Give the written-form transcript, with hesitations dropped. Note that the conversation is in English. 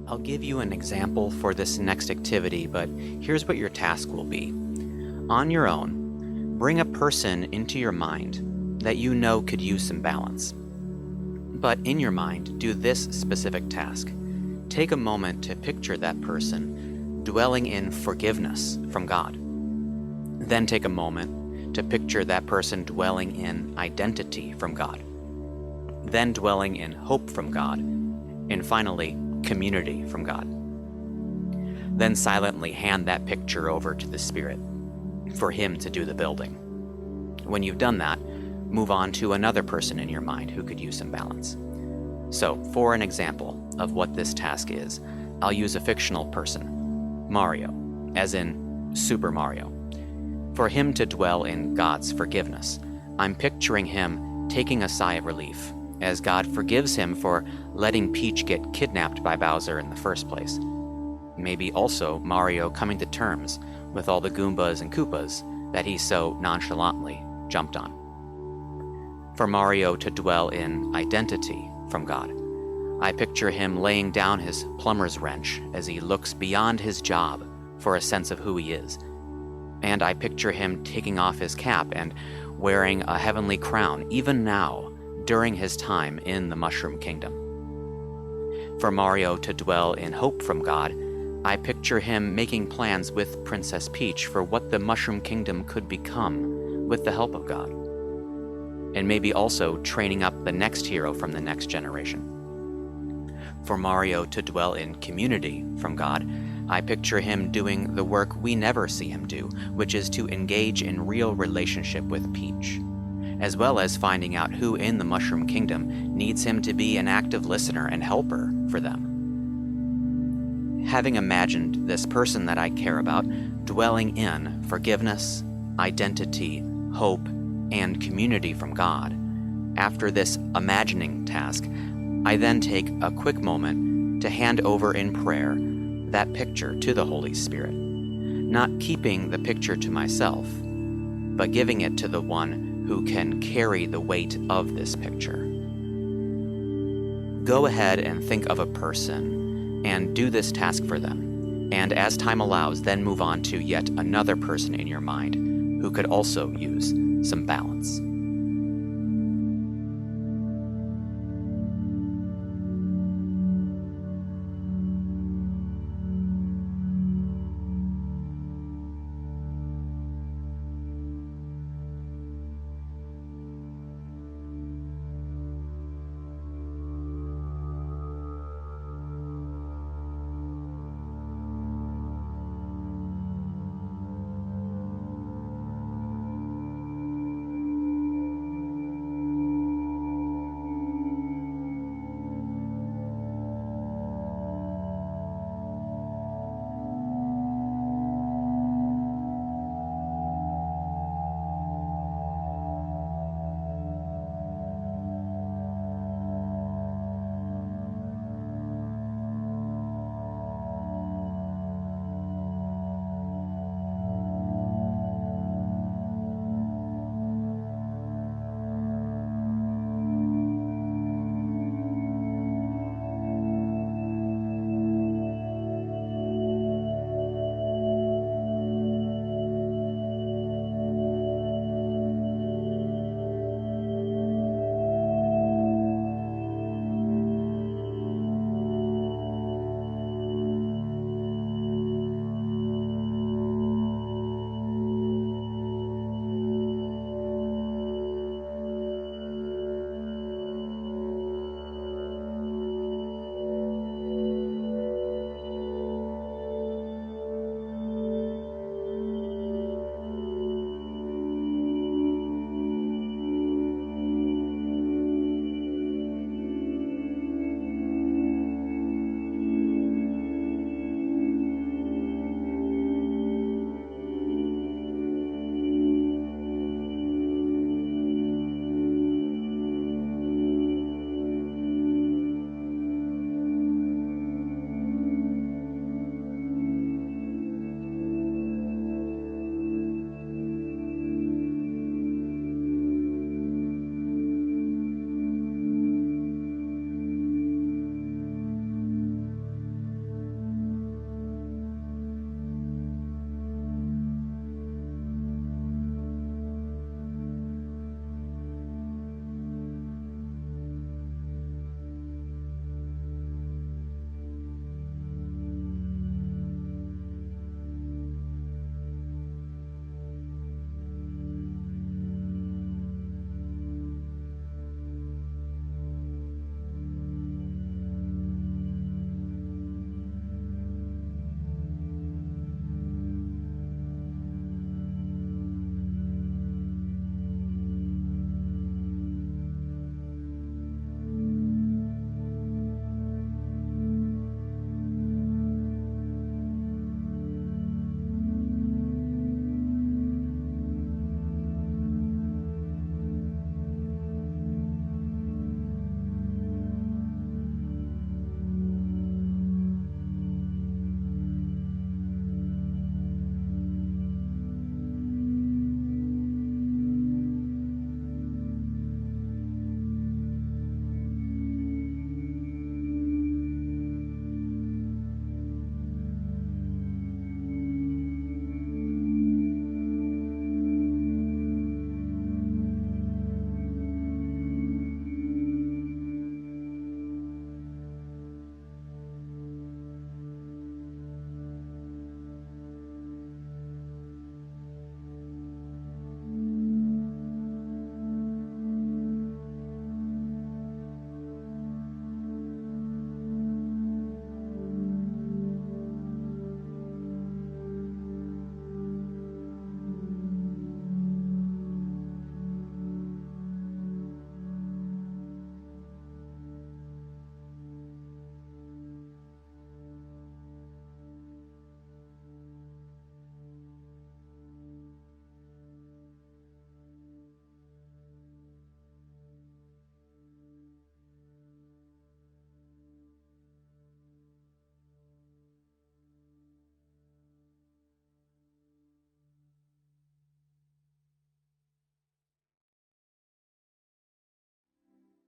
I'll give you an example for this next activity, but here's what your task will be. On your own, bring a person into your mind that you know could use some balance. But in your mind, do this specific task. Take a moment to picture that person dwelling in forgiveness from God. Then take a moment to picture that person dwelling in identity from God. Then dwelling in hope from God. And finally, community from God. Then silently hand that picture over to the Spirit for Him to do the building. When you've done that, move on to another person in your mind who could use some balance. So, for an example of what this task is, I'll use a fictional person, Mario, as in Super Mario. For him to dwell in God's forgiveness, I'm picturing him taking a sigh of relief as God forgives him for letting Peach get kidnapped by Bowser in the first place. Maybe also Mario coming to terms with all the Goombas and Koopas that he so nonchalantly jumped on. For Mario to dwell in identity from God, I picture him laying down his plumber's wrench as he looks beyond his job for a sense of who he is. And I picture him taking off his cap and wearing a heavenly crown, even now, during his time in the Mushroom Kingdom. For Mario to dwell in hope from God, I picture him making plans with Princess Peach for what the Mushroom Kingdom could become with the help of God. And maybe also training up the next hero from the next generation. For Mario to dwell in community from God, I picture him doing the work we never see him do, which is to engage in real relationship with Peach, as well as finding out who in the Mushroom Kingdom needs him to be an active listener and helper for them. Having imagined this person that I care about dwelling in forgiveness, identity, hope, and community from God, after this imagining task, I then take a quick moment to hand over in prayer that picture to the Holy Spirit, not keeping the picture to myself, but giving it to the one who can carry the weight of this picture. Go ahead and think of a person and do this task for them, and as time allows, then move on to yet another person in your mind who could also use some balance.